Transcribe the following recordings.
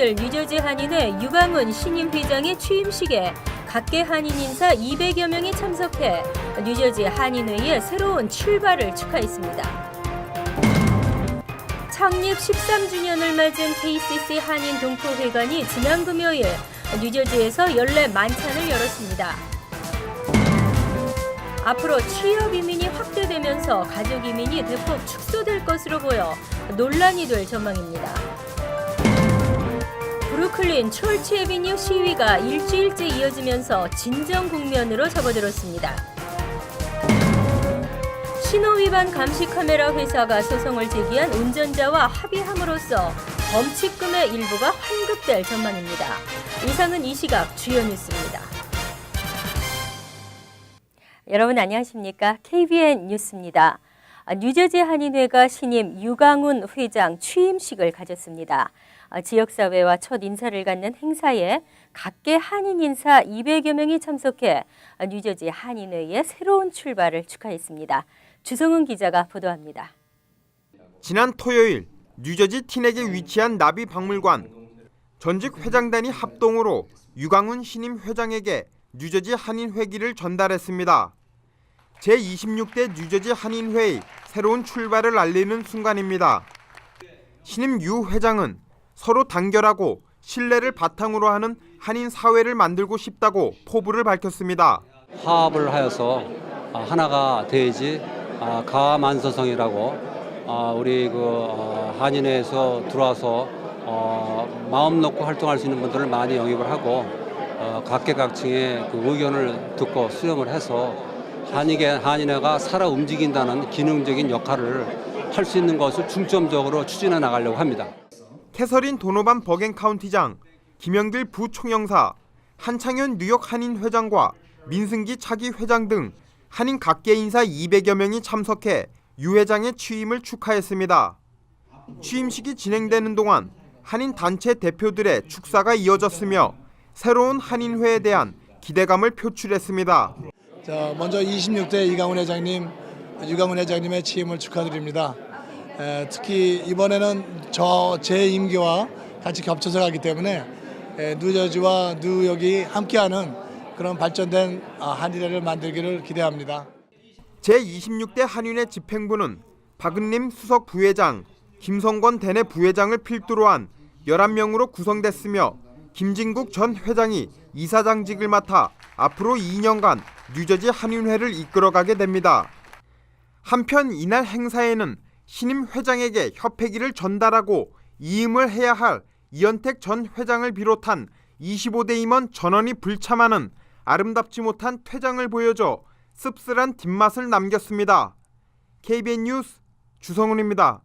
있을 뉴저지 한인회 유강훈 신임 회장의 취임식에 각계 한인 인사 200여 명이 참석해 뉴저지 한인회의 새로운 출발을 축하했습니다. 창립 13주년을 맞은 KCC 한인 동포회관이 지난 금요일 뉴저지에서 연례 만찬을 열었습니다. 앞으로 취업 이민이 확대되면서 가족 이민이 대폭 축소될 것으로 보여 논란이 될 전망입니다. 브루클린 촐치 애비뉴 시위가 일주일째 이어지면서 진정 국면으로 접어들었습니다. 신호위반 감시 카메라 회사가 소송을 제기한 운전자와 합의함으로써 범칙금의 일부가 환급될 전망입니다. 이상은 이 시각 주요 뉴스입니다. 여러분 안녕하십니까? KBN 뉴스입니다. 뉴저지 한인회가 신임 유강훈 회장 취임식을 가졌습니다. 지역사회와 첫 인사를 갖는 행사에 각계 한인 인사 200여 명이 참석해 뉴저지 한인회의 새로운 출발을 축하했습니다. 주성은 기자가 보도합니다. 지난 토요일 뉴저지 티넥에 위치한 나비박물관 전직 회장단이 합동으로 유강훈 신임 회장에게 뉴저지 한인회기를 전달했습니다. 제26대 뉴저지 한인회의 새로운 출발을 알리는 순간입니다. 신임 유 회장은 서로 단결하고 신뢰를 바탕으로 하는 한인 사회를 만들고 싶다고 포부를 밝혔습니다. 화합을 하여서 하나가 되지 가만서성이라고 우리 한인회에서 들어와서 마음 놓고 활동할 수 있는 분들을 많이 영입을 하고 각계각층의 의견을 듣고 수렴을 해서 한인회가 살아 움직인다는 기능적인 역할을 할 수 있는 것을 중점적으로 추진해 나가려고 합니다. 캐서린 도노반 버겐 카운티장, 김영길 부총영사, 한창현 뉴욕 한인 회장과 민승기 차기 회장 등 한인 각계 인사 200여 명이 참석해 유 회장의 취임을 축하했습니다. 취임식이 진행되는 동안 한인 단체 대표들의 축사가 이어졌으며 새로운 한인회에 대한 기대감을 표출했습니다. 먼저 26대 유강훈 회장님의 취임을 축하드립니다. 특히 이번에는 제 임기와 같이 겹쳐서 가기 때문에 뉴저지와 뉴욕이 함께하는 그런 발전된 한인회를 만들기를 기대합니다. 제26대 한인회 집행부는 박은림 수석 부회장, 김성권 대내 부회장을 필두로 한 11명으로 구성됐으며 김진국 전 회장이 이사장직을 맡아 앞으로 2년간 뉴저지 한인회를 이끌어가게 됩니다. 한편 이날 행사에는 신임 회장에게 협회기를 전달하고 이임을 해야 할 이현택 전 회장을 비롯한 25대 임원 전원이 불참하는 아름답지 못한 퇴장을 보여줘 씁쓸한 뒷맛을 남겼습니다. KBN 뉴스 주성훈입니다.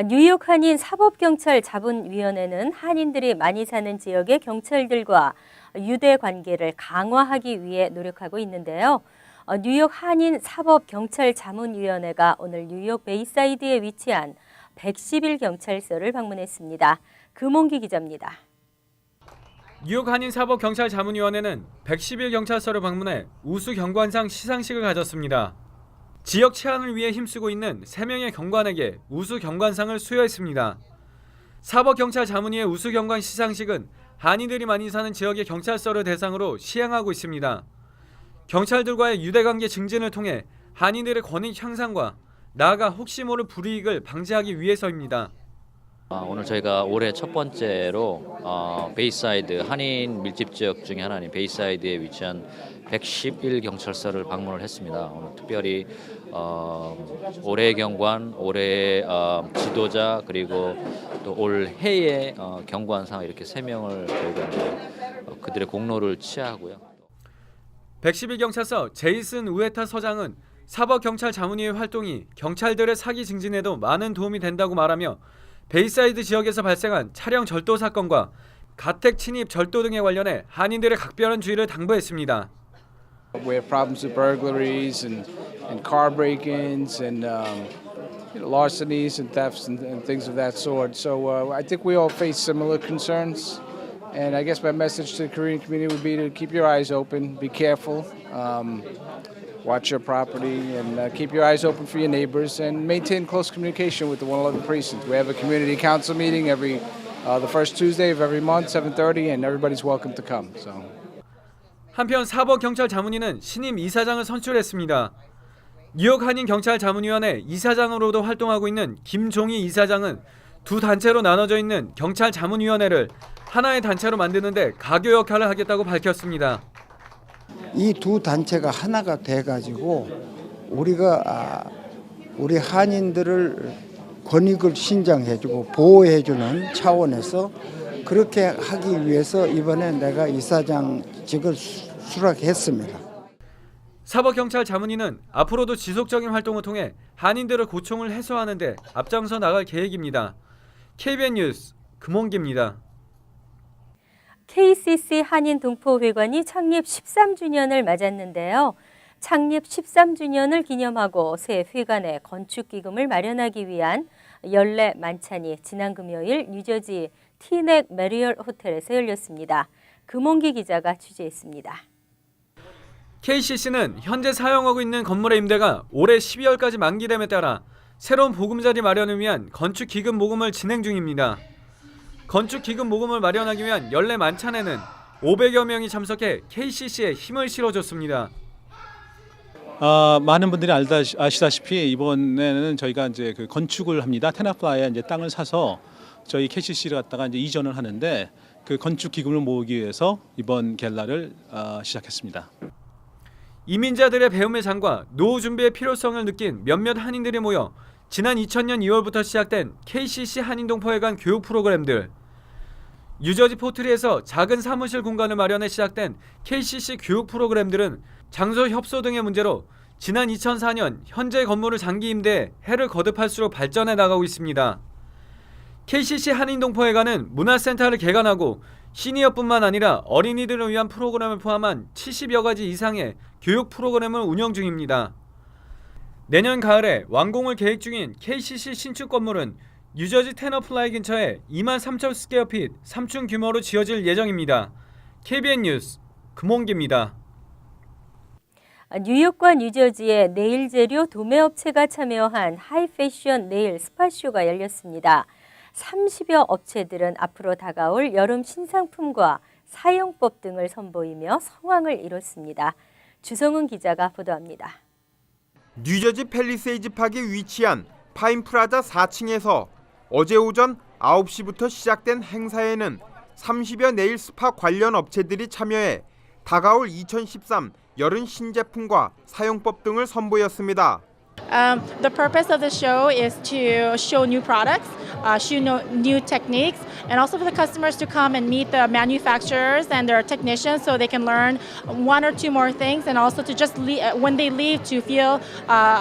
뉴욕 한인 사법경찰 자문위원회는 한인들이 많이 사는 지역의 경찰들과 유대 관계를 강화하기 위해 노력하고 있는데요. 뉴욕 한인 사법경찰 자문위원회가 오늘 뉴욕 베이사이드에 위치한 111경찰서를 방문했습니다. 금홍기 기자입니다. 뉴욕 한인 사법경찰 자문위원회는 111경찰서를 방문해 우수 경관상 시상식을 가졌습니다. 지역 치안을 위해 힘쓰고 있는 3명의 경관에게 우수 경관상을 수여했습니다. 사법경찰 자문위의 우수 경관 시상식은 한인들이 많이 사는 지역의 경찰서를 대상으로 시행하고 있습니다. 경찰들과의 유대관계 증진을 통해 한인들의 권익 향상과 나아가 혹시 모를 불이익을 방지하기 위해서입니다. 오늘 저희가 올해 첫 번째로 베이사이드 한인 밀집 지역 중에 하나인 베이사이드에 위치한 111경찰서를 방문을 했습니다. 오늘 특별히 올해의 경관, 올해의 지도자 그리고 또 올해의 경관상 이렇게 3명을 저희가 그들의 공로를 치하고요. 111경찰서 제이슨 우에타 서장은 사법경찰 자문위의 활동이 경찰들의 사기 증진에도 많은 도움이 된다고 말하며 베이사이드 지역에서 발생한 차량 절도 사건과 가택 침입 절도 등에 관련해 한인들의 각별한 주의를 당부했습니다. We have problems with burglaries and car break-ins and larcenies and thefts and things of that sort. So I think we all face similar concerns. And I guess my message to the Korean community would be to keep your eyes open, be careful, watch your property, and keep your eyes open for your neighbors, and maintain close communication with the 111 precinct. We have a community council meeting every the first Tuesday of every month, 7:30, and everybody's welcome to come. So. 한편 사법경찰 자문위는 신임 이사장을 선출했습니다. 뉴욕 한인경찰자문위원회 이사장으로도 활동하고 있는 김종희 이사장은 두 단체로 나눠져 있는 경찰자문위원회를 하나의 단체로 만드는 데 가교 역할을 하겠다고 밝혔습니다. 이 두 단체가 하나가 돼가지고 우리가 우리 한인들을 권익을 신장해주고 보호해주는 차원에서 그렇게 하기 위해서 이번에 내가 이사장직을 수락했습니다. 사법경찰자문위는 앞으로도 지속적인 활동을 통해 한인들의 고충을 해소하는 데 앞장서 나갈 계획입니다. KBN 뉴스 금홍기입니다. KCC 한인동포회관이 창립 13주년을 맞았는데요. 창립 13주년을 기념하고 새 회관에 건축기금을 마련하기 위한 연례 만찬이 지난 금요일 뉴저지 티넥 메리얼 호텔에서 열렸습니다. 금홍기 기자가 취재했습니다. KCC는 현재 사용하고 있는 건물의 임대가 올해 12월까지 만기됨에 따라 새로운 보금자리 마련을 위한 건축기금 모금을 진행 중입니다. 건축기금 모금을 마련하기 위한 연례 만찬에는 500여 명이 참석해 KCC에 힘을 실어줬습니다. 많은 분들이 아시다시피 이번에는 저희가 이제 그 건축을 합니다. 테나플라이에 이제 땅을 사서 저희 KCC를 갖다가 이제 이전을 하는데 그 건축 기금을 모으기 위해서 이번 갤라를 시작했습니다. 이민자들의 배움의 장과 노후 준비의 필요성을 느낀 몇몇 한인들이 모여 지난 2000년 2월부터 시작된 KCC 한인동포회관 교육 프로그램들, 뉴저지 포트리에서 작은 사무실 공간을 마련해 시작된 KCC 교육 프로그램들은 장소 협소 등의 문제로 지난 2004년 현재 건물을 장기 임대해 해를 거듭할수록 발전해 나가고 있습니다. KCC 한인동포회관은 문화센터를 개관하고 시니어뿐만 아니라 어린이들을 위한 프로그램을 포함한 70여 가지 이상의 교육 프로그램을 운영 중입니다. 내년 가을에 완공을 계획 중인 KCC 신축 건물은 뉴저지 테너플라이 근처에 23,000 스퀘어핏 3층 규모로 지어질 예정입니다. KBN 뉴스 금홍기입니다. 뉴욕과 뉴저지의 네일 재료 도매업체가 참여한 하이패션 네일 스파쇼가 열렸습니다. 30여 업체들은 앞으로 다가올 여름 신상품과 사용법 등을 선보이며 성황을 이뤘습니다. 주성은 기자가 보도합니다. 뉴저지 팰리세이즈 파크에 위치한 파인프라자 4층에서 어제 오전 9시부터 시작된 행사에는 30여 네일 스파 관련 업체들이 참여해 다가올 2013 여름 신제품과 사용법 등을 선보였습니다. The purpose of the show is to show new products, show new techniques, and also for the customers to come and meet the manufacturers and their technicians so they can learn one or two more things, and also to just when they leave to feel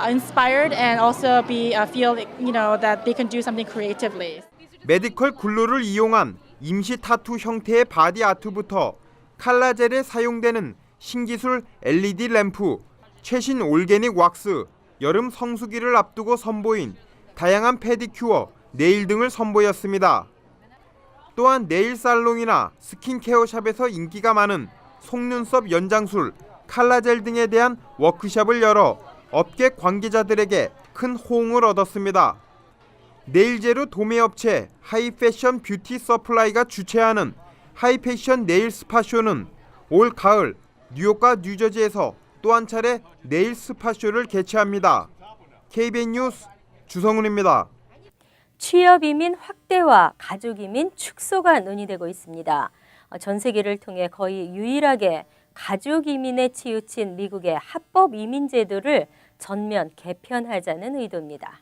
inspired and also feel that they can do something creatively. 메디컬 글루를 이용한 임시 타투 형태의 바디 아트부터 칼라젤에 사용되는 신기술 LED 램프, 최신 올게닉 왁스, 여름 성수기를 앞두고 선보인 다양한 페디큐어, 네일 등을 선보였습니다. 또한 네일 살롱이나 스킨케어 샵에서 인기가 많은 속눈썹 연장술, 칼라젤 등에 대한 워크숍을 열어 업계 관계자들에게 큰 호응을 얻었습니다. 네일 재료 도매업체 하이패션 뷰티 서플라이가 주최하는 하이패션 네일 스파쇼는 올 가을 뉴욕과 뉴저지에서 또 한 차례 네일 스파쇼를 개최합니다. KBN 뉴스 주성훈입니다. 취업이민 확대와 가족이민 축소가 논의되고 있습니다. 전 세계를 통해 거의 유일하게 가족이민에 치우친 미국의 합법 이민 제도를 전면 개편하자는 의도입니다.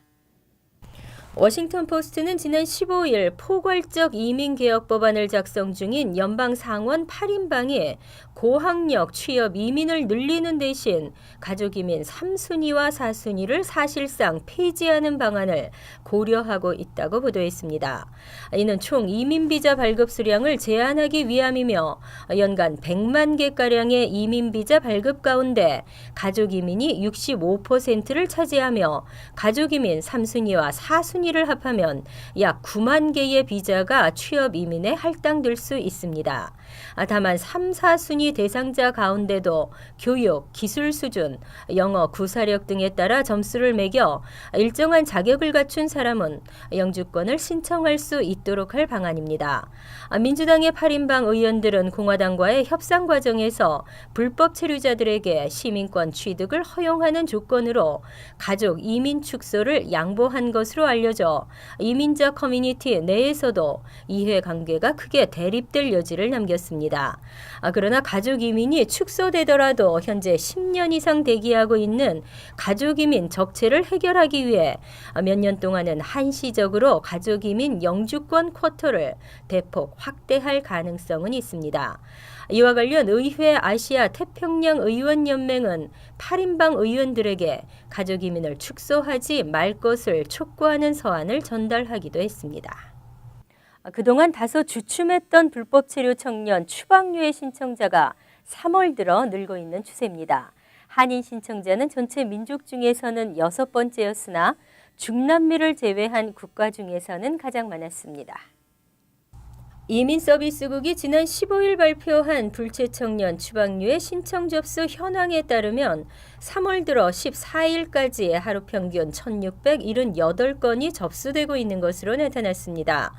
워싱턴 포스트는 지난 15일 포괄적 이민개혁 법안을 작성 중인 연방 상원 8인방이 고학력 취업 이민을 늘리는 대신 가족이민 3순위와 4순위를 사실상 폐지하는 방안을 고려하고 있다고 보도했습니다. 이는 총 이민비자 발급 수량을 제한하기 위함이며 연간 100만 개가량의 이민비자 발급 가운데 가족이민이 65%를 차지하며 가족이민 3순위와 4순위를 합하면 약 9만 개의 비자가 취업 이민에 할당될 수 있습니다. 다만 3, 4순위 대상자 가운데도 교육, 기술 수준, 영어, 구사력 등에 따라 점수를 매겨 일정한 자격을 갖춘 사람은 영주권을 신청할 수 있도록 할 방안입니다. 민주당의 8인방 의원들은 공화당과의 협상 과정에서 불법 체류자들에게 시민권 취득을 허용하는 조건으로 가족 이민 축소를 양보한 것으로 알려져 이민자 커뮤니티 내에서도 이해관계가 크게 대립될 여지를 남겼습니다. 그러나 가족 이민이 축소되더라도 현재 10년 이상 대기하고 있는 가족 이민 적체를 해결하기 위해 몇 년 동안은 한시적으로 가족 이민 영주권 쿼터를 대폭 확대할 가능성은 있습니다. 이와 관련 의회 아시아 태평양 의원연맹은 8인방 의원들에게 가족 이민을 축소하지 말 것을 촉구하는 서한을 전달하기도 했습니다. 그동안 다소 주춤했던 불법 체류 청년 추방류의 신청자가 3월 들어 늘고 있는 추세입니다. 한인 신청자는 전체 민족 중에서는 6번째였으나 중남미를 제외한 국가 중에서는 가장 많았습니다. 이민서비스국이 지난 15일 발표한 불체 청년 추방류의 신청 접수 현황에 따르면 3월 들어 14일까지 하루 평균 1,678건이 접수되고 있는 것으로 나타났습니다.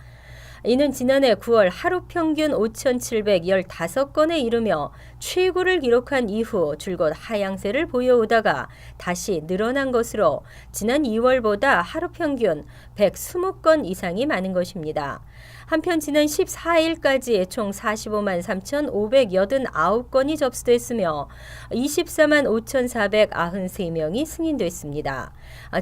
이는 지난해 9월 하루 평균 5,715건에 이르며 최고를 기록한 이후 줄곧 하향세를 보여오다가 다시 늘어난 것으로 지난 2월보다 하루 평균 120건 이상이 많은 것입니다. 한편 지난 14일까지 총 45만 3,589건이 접수됐으며 24만 5,493명이 승인됐습니다.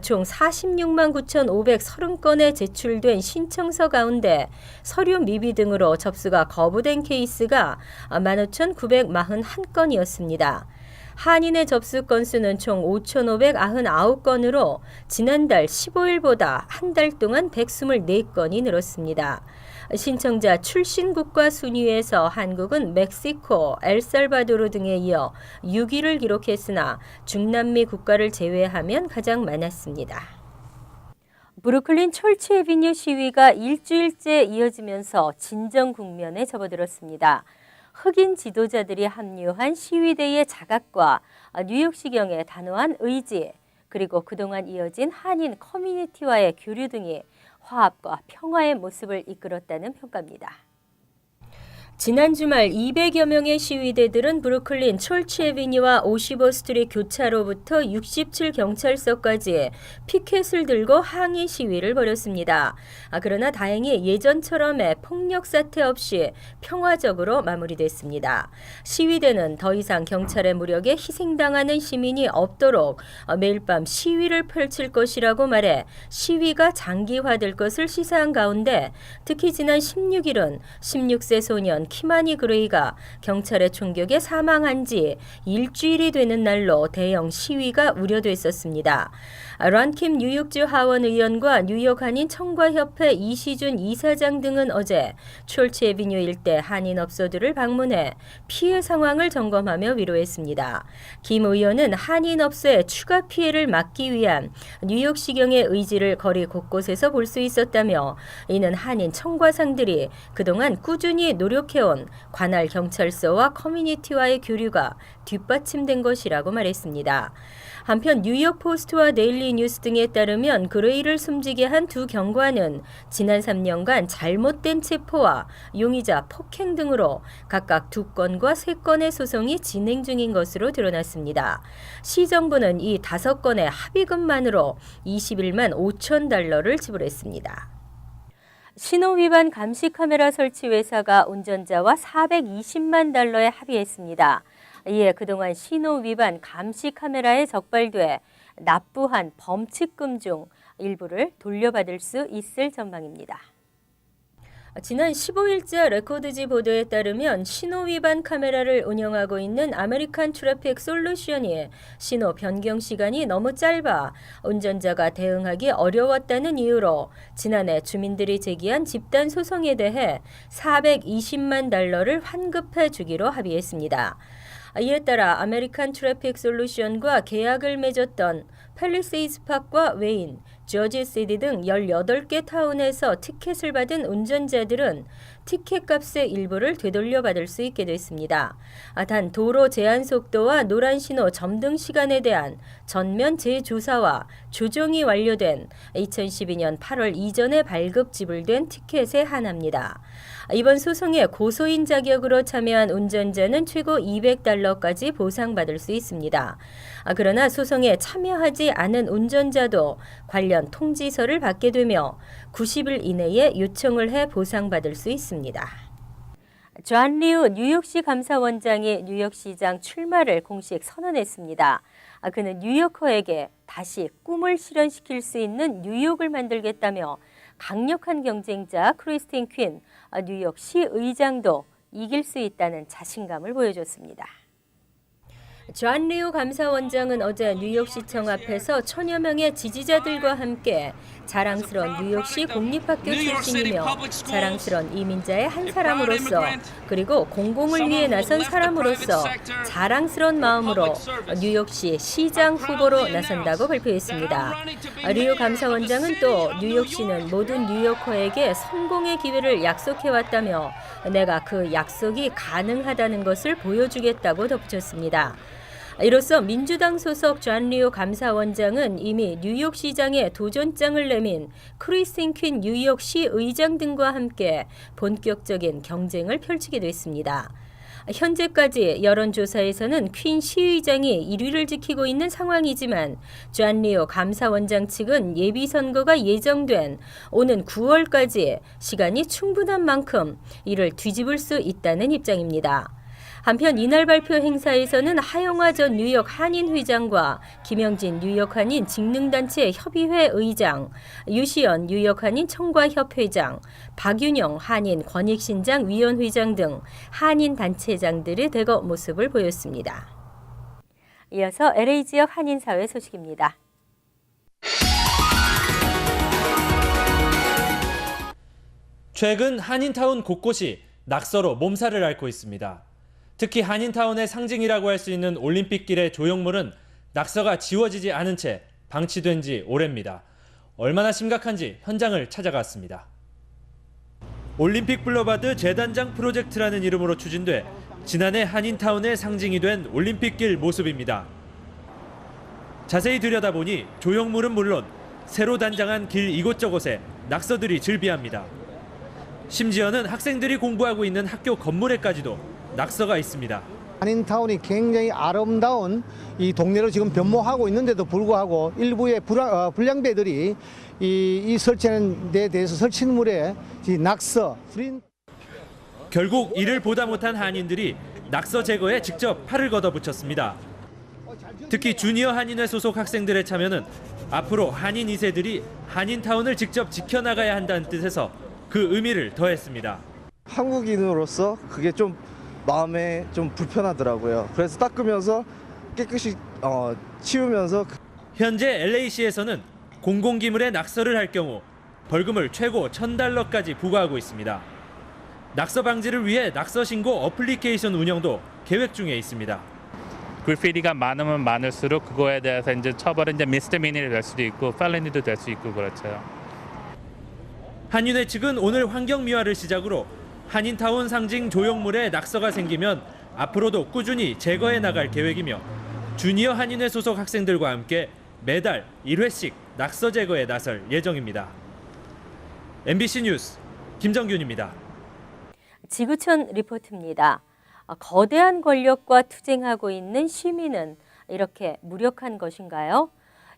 총 46만 9,530건에 제출된 신청서 가운데 서류 미비 등으로 접수가 거부된 케이스가 15,941건이었습니다. 한인의 접수 건수는 총 5,599건으로 지난달 15일보다 한 달 동안 124건이 늘었습니다. 신청자 출신 국가 순위에서 한국은 멕시코, 엘살바도르 등에 이어 6위를 기록했으나 중남미 국가를 제외하면 가장 많았습니다. 브루클린 철치 애비뉴 시위가 일주일째 이어지면서 진정 국면에 접어들었습니다. 흑인 지도자들이 합류한 시위대의 자각과 뉴욕시경의 단호한 의지, 그리고 그동안 이어진 한인 커뮤니티와의 교류 등이 화합과 평화의 모습을 이끌었다는 평가입니다. 지난 주말 200여 명의 시위대들은 브루클린 철치 애비뉴와 55스트리트 교차로부터 67경찰서까지 피켓을 들고 항의 시위를 벌였습니다. 그러나 다행히 예전처럼의 폭력 사태 없이 평화적으로 마무리됐습니다. 시위대는 더 이상 경찰의 무력에 희생당하는 시민이 없도록 매일 밤 시위를 펼칠 것이라고 말해 시위가 장기화될 것을 시사한 가운데 특히 지난 16일은 16세 소년 키마니 그레이가 경찰의 총격에 사망한 지 일주일이 되는 날로 대형 시위가 우려됐었습니다. 런킴 뉴욕주 하원 의원과 뉴욕 한인 청과협회 이시준 이사장 등은 어제 철치 애비뉴 일대 한인 업소들을 방문해 피해 상황을 점검하며 위로했습니다. 김 의원은 한인 업소의 추가 피해를 막기 위한 뉴욕시경의 의지를 거리 곳곳에서 볼 수 있었다며 이는 한인 청과상들이 그동안 꾸준히 노력해온 관할 경찰서와 커뮤니티와의 교류가 뒷받침된 것이라고 말했습니다. 한편 뉴욕 포스트와 데일리 뉴스 등에 따르면 그레이를 숨지게 한 두 경관은 지난 3년간 잘못된 체포와 용의자 폭행 등으로 각각 2건과 3건의 소송이 진행 중인 것으로 드러났습니다. 시정부는 이 5건의 합의금만으로 $21만 5천 지불했습니다. 신호위반 감시 카메라 설치 회사가 운전자와 $420만 합의했습니다. 이에 그동안 신호위반 감시 카메라에 적발돼 납부한 범칙금 중 일부를 돌려받을 수 있을 전망입니다. 지난 15일자 레코드지 보도에 따르면 신호위반 카메라를 운영하고 있는 아메리칸 트래픽 솔루션이 신호 변경 시간이 너무 짧아 운전자가 대응하기 어려웠다는 이유로 지난해 주민들이 제기한 집단 소송에 대해 $420만 환급해 주기로 합의했습니다. 이에 따라 아메리칸 트래픽 솔루션과 계약을 맺었던 팰리세이드 파크와 웨인, 저지 시티 등 18개 타운에서 티켓을 받은 운전자들은 티켓값의 일부를 되돌려받을 수 있게 됐습니다. 단 도로 제한 속도와 노란 신호 점등 시간에 대한 전면 재조사와 조정이 완료된 2012년 8월 이전에 발급 지불된 티켓에 한합니다. 이번 소송에 고소인 자격으로 참여한 운전자는 최고 $200까지 보상받을 수 있습니다. 그러나 소송에 참여하지 않은 운전자도 관련 통지서를 받게 되며 90일 이내에 요청을 해 보상받을 수 있습니다. 존 리우 뉴욕시 감사원장이 뉴욕시장 출마를 공식 선언했습니다. 그는 뉴요커에게 다시 꿈을 실현시킬 수 있는 뉴욕을 만들겠다며 강력한 경쟁자 크리스틴 퀸 뉴욕시 의장도 이길 수 있다는 자신감을 보여줬습니다. 존 리우 감사원장은 어제 뉴욕시청 앞에서 천여 명의 지지자들과 함께 자랑스러운 뉴욕시 공립학교 출신이며 자랑스러운 이민자의 한 사람으로서 그리고 공공을 위해 나선 사람으로서 자랑스러운 마음으로 뉴욕시 시장 후보로 나선다고 발표했습니다. 리우 감사원장은 또 뉴욕시는 모든 뉴요커에게 성공의 기회를 약속해왔다며 내가 그 약속이 가능하다는 것을 보여주겠다고 덧붙였습니다. 이로써 민주당 소속 존 리우 감사원장은 이미 뉴욕시장에 도전장을 내민 크리스틴 퀸 뉴욕시 의장 등과 함께 본격적인 경쟁을 펼치게 됐습니다. 현재까지 여론조사에서는 퀸 시의장이 1위를 지키고 있는 상황이지만 존 리우 감사원장 측은 예비선거가 예정된 오는 9월까지 시간이 충분한 만큼 이를 뒤집을 수 있다는 입장입니다. 한편 이날 발표 행사에서는 하영화 전 뉴욕 한인회장과 김영진 뉴욕 한인 직능단체 협의회 의장, 유시연 뉴욕 한인 청과협회장, 박윤영 한인 권익신장 위원회장 등 한인 단체장들의 대거 모습을 보였습니다. 이어서 LA 지역 한인사회 소식입니다. 최근 한인타운 곳곳이 낙서로 몸살을 앓고 있습니다. 특히 한인타운의 상징이라고 할 수 있는 올림픽길의 조형물은 낙서가 지워지지 않은 채 방치된 지 오래입니다. 얼마나 심각한지 현장을 찾아갔습니다. 올림픽 블러바드 재단장 프로젝트라는 이름으로 추진돼 지난해 한인타운의 상징이 된 올림픽길 모습입니다. 자세히 들여다보니 조형물은 물론 새로 단장한 길 이곳저곳에 낙서들이 즐비합니다. 심지어는 학생들이 공부하고 있는 학교 건물에까지도 낙서가 있습니다. 한인타운이 굉장히 아름다운 이 동네로 지금 변모하고 있는데도 불구하고 일부의 불량배들이 이 설치하는 데 대해서 설치물에 낙서, 결국 이를 보다 못한 한인들이 낙서 제거에 직접 팔을 걷어붙였습니다. 특히 주니어 한인회 소속 학생들의 참여는 앞으로 한인 2세들이 한인타운을 직접 지켜나가야 한다는 뜻에서 그 의미를 더했습니다. 한국인으로서 그게 좀 마음에 좀 불편하더라고요. 그래서 닦으면서 깨끗이 치우면서. 현재 LA시에서는 공공기물에 낙서를 할 경우 벌금을 최고 $1,000까지 부과하고 있습니다. 낙서 방지를 위해 낙서 신고 어플리케이션 운영도 계획 중에 있습니다. 그래피티가 많으면 많을수록 그거에 대해서 이제 처벌은 이제 미스데미니가 될 수도 있고 펠러니도 될 수 있고 그렇죠. 한인회 측은 오늘 환경미화를 시작으로 한인타운 상징 조형물에 낙서가 생기면 앞으로도 꾸준히 제거해 나갈 계획이며 주니어 한인회 소속 학생들과 함께 매달 1회씩 낙서 제거에 나설 예정입니다. MBC 뉴스 김정균입니다. 지구촌 리포트입니다. 거대한 권력과 투쟁하고 있는 시민은 이렇게 무력한 것인가요?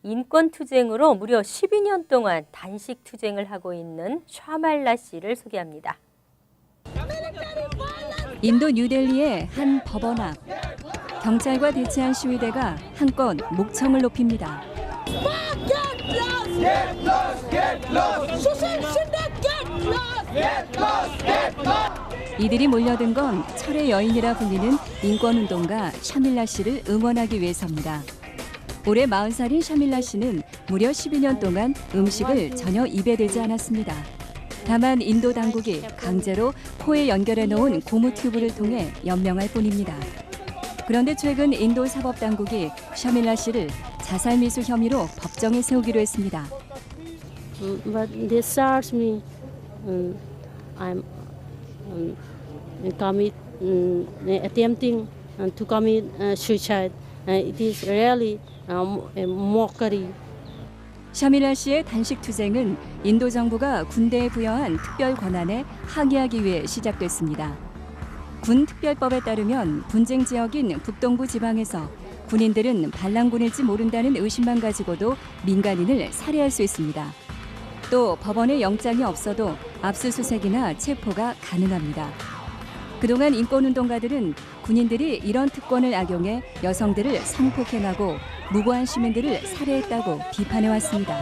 인권 투쟁으로 무려 12년 동안 단식 투쟁을 하고 있는 샤말라 씨를 소개합니다. 인도 뉴델리의 한 법원 앞 경찰과 대치한 시위대가 한껏 목청을 높입니다. 이들이 몰려든 건 철의 여인이라 불리는 인권운동가 샤밀라 씨를 응원하기 위해서입니다. 올해 40살인 샤밀라 씨는 무려 12년 동안 음식을 전혀 입에 대지 않았습니다. 다만 인도 당국이 강제로 코에 연결해 놓은 고무 튜브를 통해 연명할 뿐입니다. 그런데 최근 인도 사법당국이 샤밀라 씨를 자살미수 혐의로 법정에 세우기로 했습니다. But they charged me. commit attempting to commit suicide. It is really a mockery. 샤밀라 씨의 단식 투쟁은 인도 정부가 군대에 부여한 특별 권한에 항의하기 위해 시작됐습니다. 군 특별법에 따르면 분쟁 지역인 북동부 지방에서 군인들은 반란군일지 모른다는 의심만 가지고도 민간인을 살해할 수 있습니다. 또 법원에 영장이 없어도 압수수색이나 체포가 가능합니다. 그동안 인권운동가들은 군인들이 이런 특권을 악용해 여성들을 성폭행하고 무고한 시민들을 살해했다고 비판해왔습니다.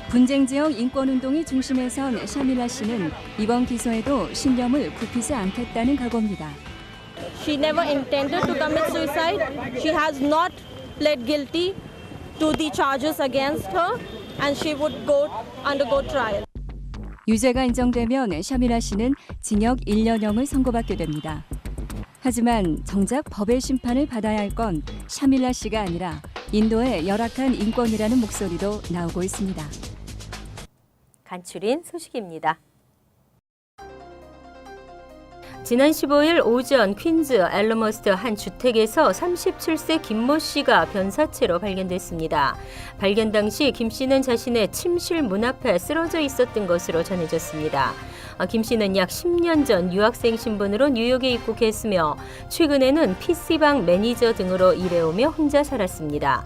분쟁 지역 인권운동이 중심에 선 샤밀라 씨는 이번 기소에도 신념을 굽히지 않겠다는 각오입니다. She never intended to commit suicide. She has not pled guilty to the charges against her, and she would undergo trial. 유죄가 인정되면 샤밀라 씨는 징역 1년형을 선고받게 됩니다. 하지만 정작 법의 심판을 받아야 할 건 샤밀라 씨가 아니라 인도의 열악한 인권이라는 목소리도 나오고 있습니다. 간추린 소식입니다. 지난 15일 오전 퀸즈 엘머스트 한 주택에서 37세 김모 씨가 변사체로 발견됐습니다. 발견 당시 김 씨는 자신의 침실 문 앞에 쓰러져 있었던 것으로 전해졌습니다. 김 씨는 약 10년 전 유학생 신분으로 뉴욕에 입국했으며 최근에는 PC방 매니저 등으로 일해오며 혼자 살았습니다.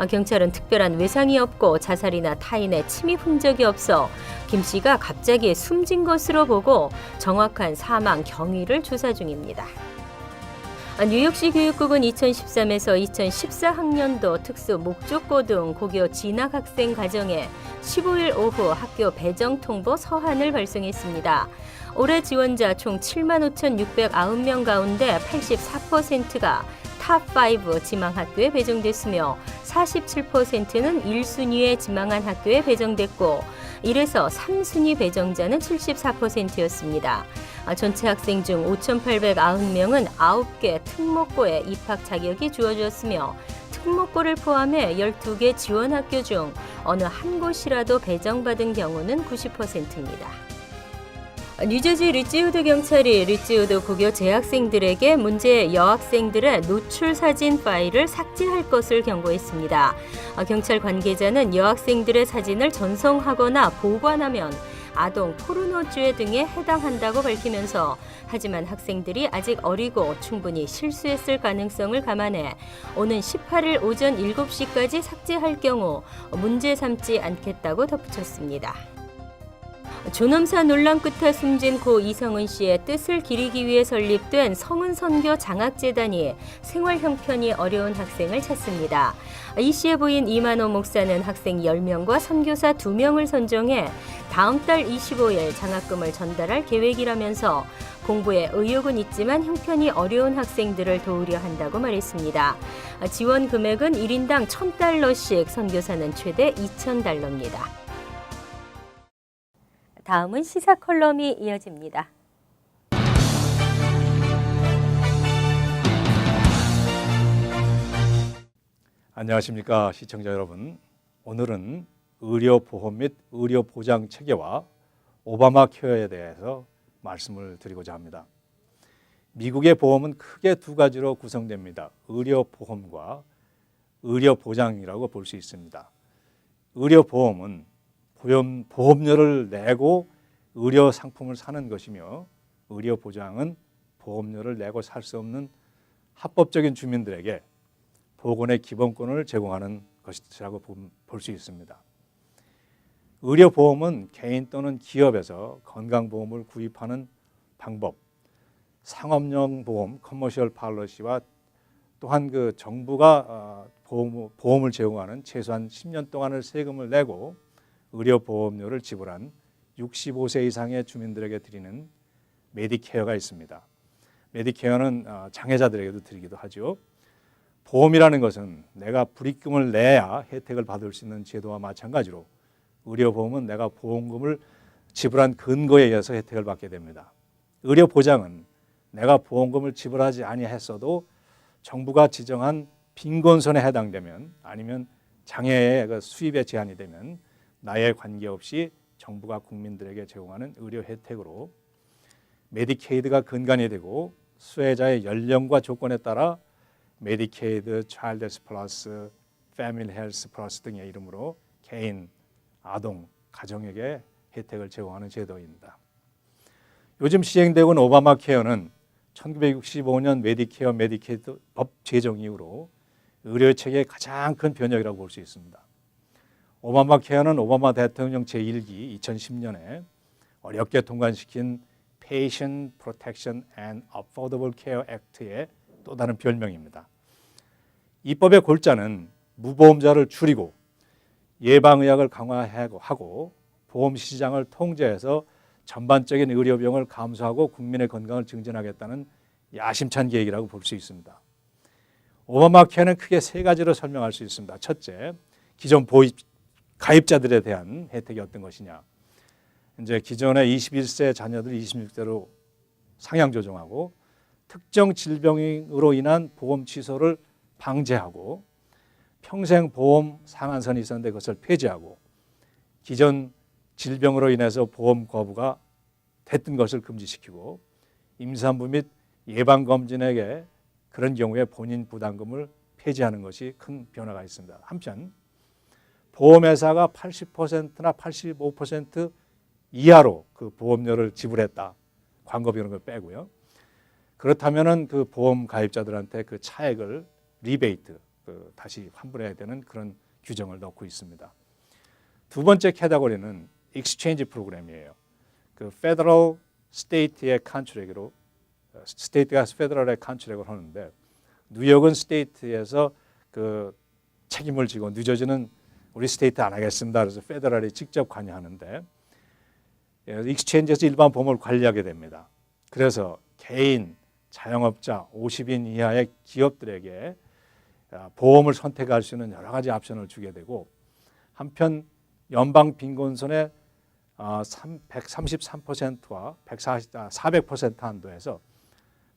경찰은 특별한 외상이 없고 자살이나 타인의 침입 흔적이 없어 김 씨가 갑자기 숨진 것으로 보고 정확한 사망 경위를 조사 중입니다. 뉴욕시 교육국은 2013에서 2014학년도 특수 목조고등 고교 진학학생 가정에 15일 오후 학교 배정 통보 서한을 발송했습니다. 올해 지원자 총 75,609명 가운데 84%가 탑5 지망학교에 배정됐으며 47%는 1순위에 지망한 학교에 배정됐고 이래서 3순위 배정자는 74%였습니다. 전체 학생 중 5,890명은 9개 특목고에 입학 자격이 주어졌으며 특목고를 포함해 12개 지원학교 중 어느 한 곳이라도 배정받은 경우는 90%입니다. 뉴저지 리치우드 경찰이 리치우드 고교 재학생들에게 문제 여학생들의 노출 사진 파일을 삭제할 것을 경고했습니다. 경찰 관계자는 여학생들의 사진을 전송하거나 보관하면 아동 포르노죄 등에 해당한다고 밝히면서 하지만 학생들이 아직 어리고 충분히 실수했을 가능성을 감안해 오는 18일 오전 7시까지 삭제할 경우 문제 삼지 않겠다고 덧붙였습니다. 존엄사 논란 끝에 숨진 고 이성은 씨의 뜻을 기리기 위해 설립된 성은선교 장학재단이 생활 형편이 어려운 학생을 찾습니다. 이 씨의 부인 이만호 목사는 학생 10명과 선교사 2명을 선정해 다음 달 25일 장학금을 전달할 계획이라면서 공부에 의욕은 있지만 형편이 어려운 학생들을 도우려 한다고 말했습니다. 지원 금액은 1인당 $1,000씩, 선교사는 최대 $2,000입니다. 다음은 시사 컬럼이 이어집니다. 안녕하십니까 시청자 여러분. 오늘은 의료보험 및 의료보장 체계와 오바마 케어에 대해서 말씀을 드리고자 합니다. 미국의 보험은 크게 두 가지로 구성됩니다. 의료보험과 의료보장이라고 볼 수 있습니다. 의료보험은 보험료를 내고 의료 상품을 사는 것이며 의료보장은 보험료를 내고 살 수 없는 합법적인 주민들에게 보건의 기본권을 제공하는 것이라고 볼 수 있습니다. 의료보험은 개인 또는 기업에서 건강보험을 구입하는 방법, 상업용 보험, 커머셜 팔러시와 또한 정부가 보험을 제공하는 최소한 10년 동안을 세금을 내고 의료보험료를 지불한 65세 이상의 주민들에게 드리는 메디케어가 있습니다. 메디케어는 장애자들에게도 드리기도 하죠. 보험이라는 것은 내가 불입금을 내야 혜택을 받을 수 있는 제도와 마찬가지로 의료보험은 내가 보험금을 지불한 근거에 의해서 혜택을 받게 됩니다. 의료보장은 내가 보험금을 지불하지 아니했어도 정부가 지정한 빈곤선에 해당되면 아니면 장애의 수입에 제한이 되면 나에 관계없이 정부가 국민들에게 제공하는 의료 혜택으로 메디케이드가 근간이 되고 수혜자의 연령과 조건에 따라 메디케이드, 차일드스 플러스, 패밀리 헬스 플러스 등의 이름으로 개인, 아동, 가정에게 혜택을 제공하는 제도입니다. 요즘 시행되고 있는 오바마 케어는 1965년 메디케어 메디케이드 법 제정 이후로 의료체계의 가장 큰 변혁이라고 볼 수 있습니다. 오바마 케어는 오바마 대통령 제1기 2010년에 어렵게 통과시킨 Patient Protection and Affordable Care Act의 또 다른 별명입니다. 이 법의 골자는 무보험자를 줄이고 예방의학을 강화하고 보험시장을 통제해서 전반적인 의료비용을 감소하고 국민의 건강을 증진하겠다는 야심찬 계획이라고 볼 수 있습니다. 오바마 케어는 크게 세 가지로 설명할 수 있습니다. 첫째, 기존 가입자들에 대한 혜택이 어떤 것이냐. 이제 기존의 21세 자녀들 26세로 상향 조정하고 특정 질병으로 인한 보험 취소를 방지하고 평생 보험 상한선이 있었는데 그것을 폐지하고 기존 질병으로 인해서 보험 거부가 됐던 것을 금지시키고 임산부 및 예방검진에게 그런 경우에 본인 부담금을 폐지하는 것이 큰 변화가 있습니다. 한편 보험회사가 80%나 85% 이하로 그 보험료를 지불했다. 광고비 이런 걸 빼고요. 그렇다면은 그 보험 가입자들한테 그 차액을 리베이트, 다시 환불해야 되는 그런 규정을 넣고 있습니다. 두 번째 카테고리는 익스체인지 프로그램이에요. 그 페더럴 스테이트의 컨트랙으로 스테이트가 페더럴의 컨트랙을 하는데 뉴욕은 스테이트에서 그 책임을 지고 뉴저지는 우리 스테이트 안 하겠습니다. 그래서 페더럴이 직접 관여하는데 익스체인지에서 일반 보험을 관리하게 됩니다. 그래서 개인, 자영업자, 50인 이하의 기업들에게 보험을 선택할 수 있는 여러 가지 옵션을 주게 되고 한편 연방 빈곤선의 133%와 400% 한도에서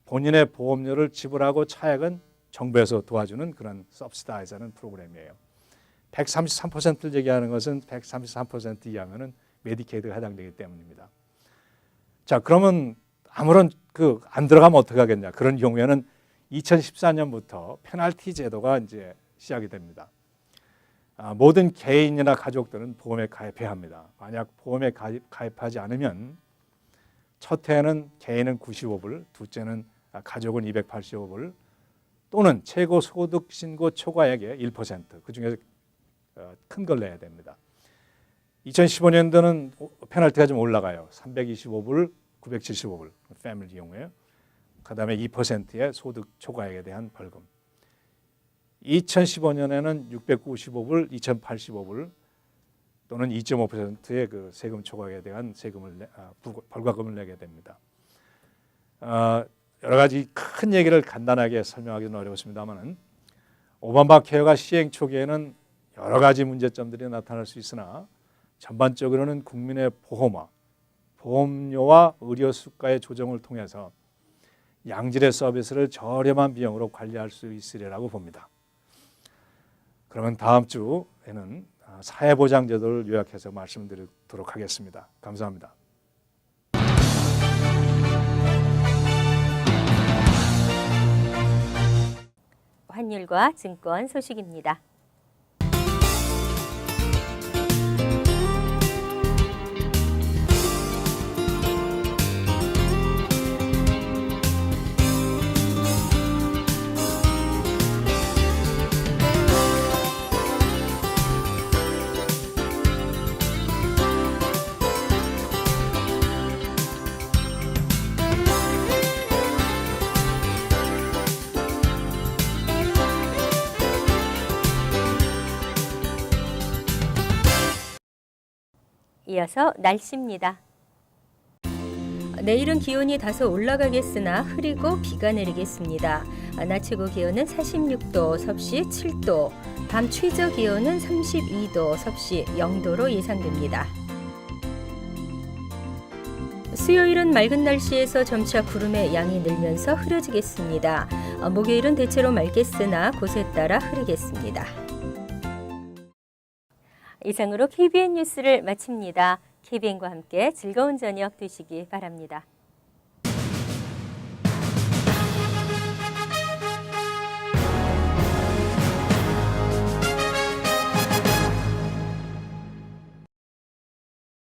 본인의 보험료를 지불하고 차액은 정부에서 도와주는 그런 서브시다이즈하는 프로그램이에요. 133%를 얘기하는 것은 133% 이하면은 메디케이드가 해당되기 때문입니다. 자, 그러면 아무런 안 들어가면 어떻게 하겠냐? 그런 경우에는 2014년부터 페널티 제도가 이제 시작이 됩니다. 모든 개인이나 가족들은 보험에 가입해야 합니다. 만약 보험에 가입하지 않으면 첫 해에는 개인은 95불, 둘째는 가족은 285불 또는 최고 소득 신고 초과액의 1% 그중에서 큰 걸 내야 됩니다. 2015년도는 페널티가 좀 올라가요. 325불, 975불 패밀리 경우에요. 그다음에 2%의 소득 초과액에 대한 벌금. 2015년에는 695불, 2,085불 또는 2.5%의 그 세금 초과액에 대한 벌과금을 내게 됩니다. 여러 가지 큰 얘기를 간단하게 설명하기는 어렵습니다만은 오바마 케어가 시행 초기에는 여러 가지 문제점들이 나타날 수 있으나 전반적으로는 국민의 보험화, 보험료와 의료 수가의 조정을 통해서 양질의 서비스를 저렴한 비용으로 관리할 수 있으리라고 봅니다. 그러면 다음 주에는 사회보장제도를 요약해서 말씀드리도록 하겠습니다. 감사합니다. 환율과 증권 소식입니다. 이어서 날씨입니다. 내일은 기온이 다소 올라가겠으나 흐리고 비가 내리겠습니다. 낮 최고 기온은 46도, 섭씨 7도, 밤 최저 기온은 32도, 섭씨 0도로 예상됩니다. 수요일은 맑은 날씨에서 점차 구름의 양이 늘면서 흐려지겠습니다. 목요일은 대체로 맑겠으나 곳에 따라 흐리겠습니다. 이상으로 KBN 뉴스를 마칩니다. KBN과 함께 즐거운 저녁 되시기 바랍니다.